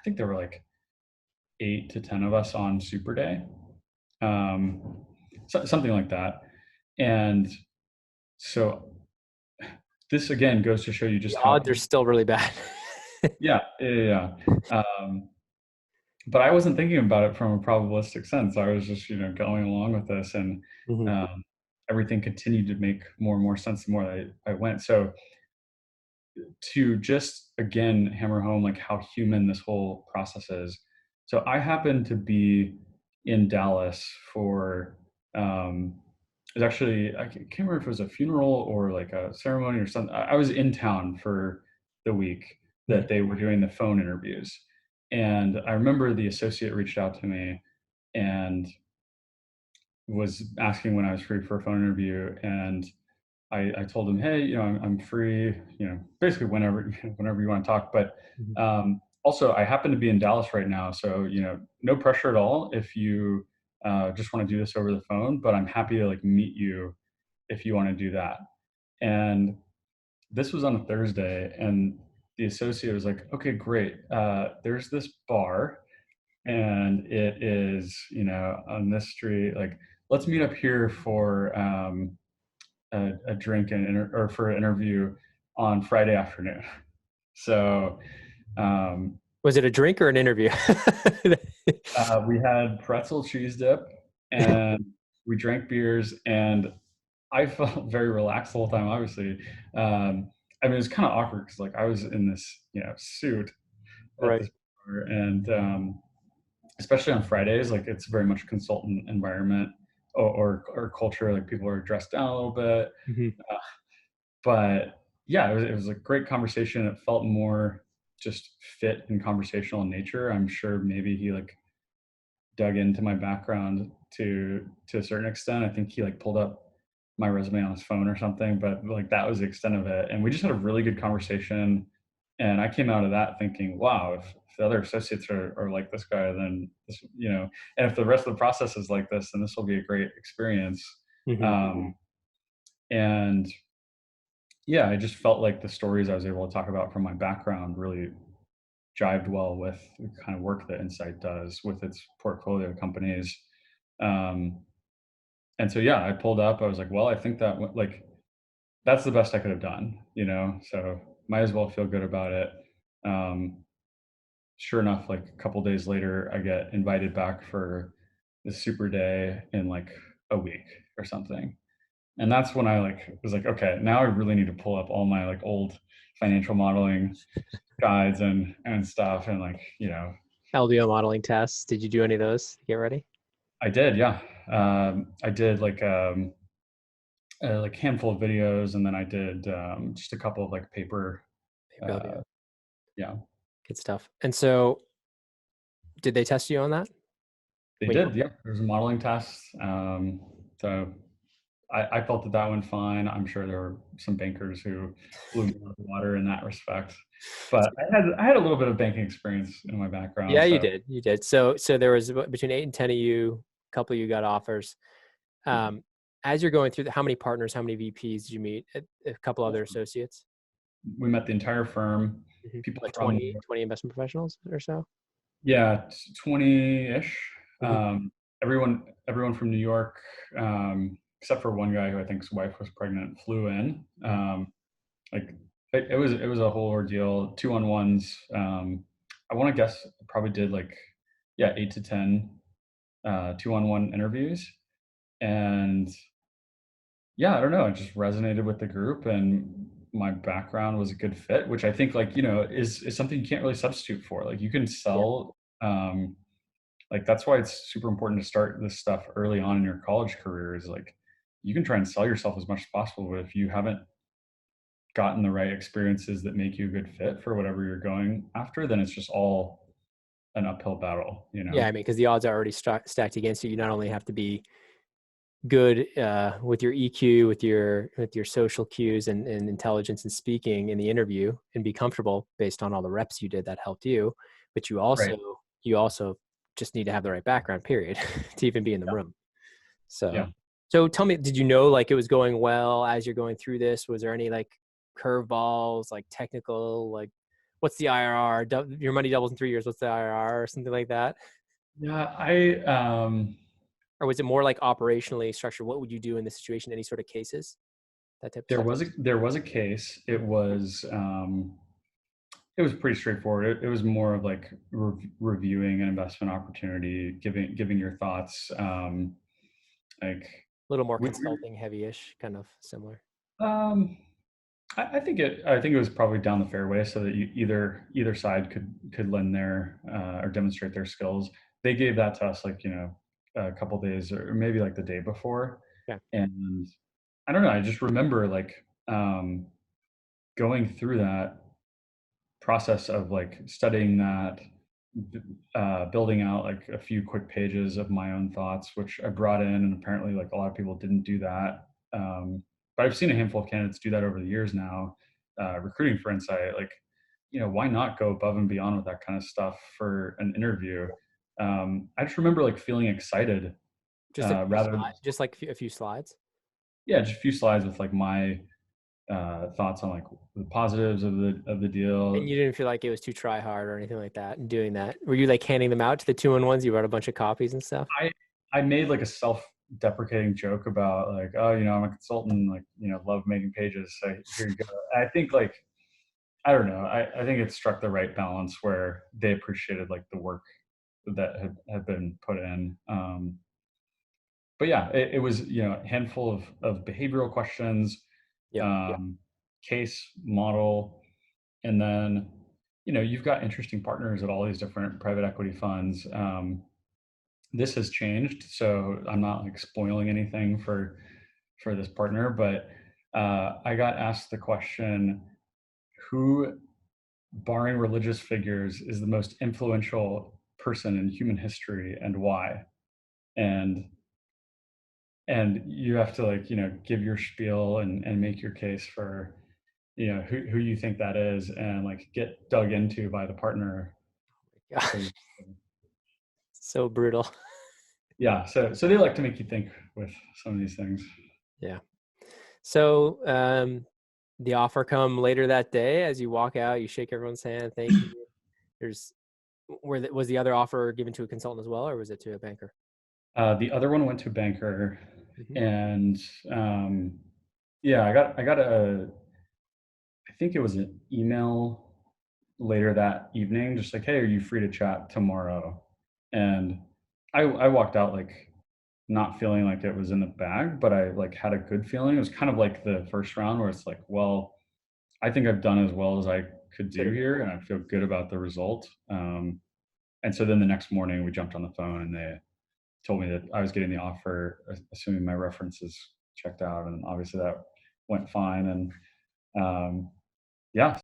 think there were like 8 to 10 of us on Superday, something like that. And so this again goes to show you The just how, odds are still really bad. yeah. But I wasn't thinking about it from a probabilistic sense. I was just, going along with this, and Mhm. everything continued to make more and more sense the more I went. So to just again hammer home like how human this whole process is. So I happened to be in Dallas for it was actually, I can't remember if it was a funeral or like a ceremony or something. I was in town for the week Mhm. that they were doing the phone interviews. And I remember the associate reached out to me and was asking when I was free for a phone interview. And I told him, hey, I'm free, basically whenever you want to talk. But Mhm. also, I happen to be in Dallas right now, so no pressure at all. If you just want to do this over the phone, but I'm happy to like meet you if you want to do that. And this was on a Thursday, and the associate was like, okay, great. There's this bar, and it is on this street. Like, let's meet up here for a drink or for an interview on Friday afternoon. So Was it a drink or an interview? we had pretzel cheese dip, and we drank beers, and I felt very relaxed the whole time. Obviously, I mean it was kind of awkward because like I was in this suit at Right. this bar, and especially on Fridays, like it's very much a consultant environment or culture. Like people are dressed down a little bit. Mhm. But yeah, it was a great conversation. It felt more just fit and conversational in nature. I'm sure maybe he like dug into my background to a certain extent. I think he like pulled up my resume on his phone or something, but like that was the extent of it. And we just had a really good conversation. And I came out of that thinking, wow, if the other associates are like this guy, then this, and if the rest of the process is like this, then this will be a great experience. Mhm. And yeah, I just felt like the stories I was able to talk about from my background really jived well with the kind of work that Insight does with its portfolio companies. Um, and so, yeah, I pulled up. I was like, well, I think that like that's the best I could have done, So might as well feel good about it. Um, sure enough, like a couple days later, I get invited back for the super day in like a week or something. And that's when I like was like, okay, now I really need to pull up all my like old financial modeling guides and stuff. And like, LBO modeling tests. Did you do any of those to get ready? I did, yeah. I did like like handful of videos, and then I did just a couple of like paper. Maybe LBO. Uh, yeah, Good stuff. And so, did they test you on that? they When you, did. Yeah, there was a modeling test. So I felt that that went fine. I'm sure there were some bankers who blew me out of the water in that respect, but I had a little bit of banking experience in my background. yeah, you So did. You did. So there was between 8 and 10 of you. A couple of you got offers. Um, as you're going through, how many partners, how many VPs did you meet? A couple other associates. we met the entire firm, people Like from 20 investment professionals or so. yeah, 20-ish. Mhm. Everyone from New York, except for one guy who I think his wife was pregnant, flew in. Like it was a whole ordeal. 2-on-1s. I want to guess probably did like 8 to 10 2-on-1 interviews, and yeah, I don't know. It just resonated with the group, and my background was a good fit, which I think like is something you can't really substitute for. Like you can Yeah. sell. Like that's why it's super important to start this stuff early on in your college career. Is like you can try and sell yourself as much as possible, but if you haven't gotten the right experiences that make you a good fit for whatever you're going after, then it's just all an uphill battle. Yeah. I mean, because the odds are already stacked against you. You not only have to be good with your EQ, with your social cues and intelligence and speaking in the interview, and be comfortable based on all the reps you did that helped you, but you Right. also just need to have the right background, period, to even be in the room. Yeah. So tell me, did you know like it was going well as you're going through this? Was there any like curveballs, like technical, like what's the IRR? Your money doubles in 3 years. What's the IRR or something like that? Yeah, Or was it more like operationally structured? What would you do in this situation? Any sort of cases? That type of there stuff? was a case. It was pretty straightforward. It was more of like reviewing an investment opportunity, giving your thoughts. Like A little more we, consulting heavy-ish, kind of similar. um, I think it was probably down the fairway, so that either side could lend their or demonstrate their skills. They gave that to us like a couple days or maybe like the day before, Yeah. and I don't know. I just remember like going through that process of like studying that, building out like a few quick pages of my own thoughts, which I brought in, and apparently like a lot of people didn't do that. But I've seen a handful of candidates do that over the years now, recruiting for Insight. Like, why not go above and beyond with that kind of stuff for an interview? I just remember like feeling excited, Just a few rather, slides, just like a few slides. yeah, just a few slides with like my thoughts on like the positives of the And deal. you didn't feel like it was too try hard or anything like that in doing that? Were you like handing them out to the 2-in-1s? You wrote a bunch of copies and stuff? I I made like a self-deprecating joke about like, oh, I'm a consultant, like, love making pages. So here you go. I think like, I don't know. I think it struck the right balance where they appreciated like the work that had been put in. But yeah, it was, a handful of behavioral questions, Yep. case model, and then, you've got interesting partners at all these different private equity funds. This has changed, so I'm not like spoiling anything for this partner, but I got asked the question, who, barring religious figures, is the most influential person in human history and why? And you have to like, give your spiel and make your case for, who you think that is, and like get dug into by the partner. So Gosh, so brutal. yeah, so they like to make you think with some of these things. Yeah. So the offer come later that day as you walk out, you shake everyone's hand, thank you. There's was the other offer given to a consultant as well, or was it to a banker? The other one went to a banker, Mm-hmm. and yeah, I got I think it was an email later that evening, just like, hey, are you free to chat tomorrow? And I walked out like not feeling like it was in the bag, but I like had a good feeling. It was kind of like the first round where it's like, well, I think I've done as well as I could Could do have been. here, and I feel good about the result. And so then the next morning we jumped on the phone, and they told me that I was getting the offer, assuming my references checked out, and obviously that went fine. And yeah,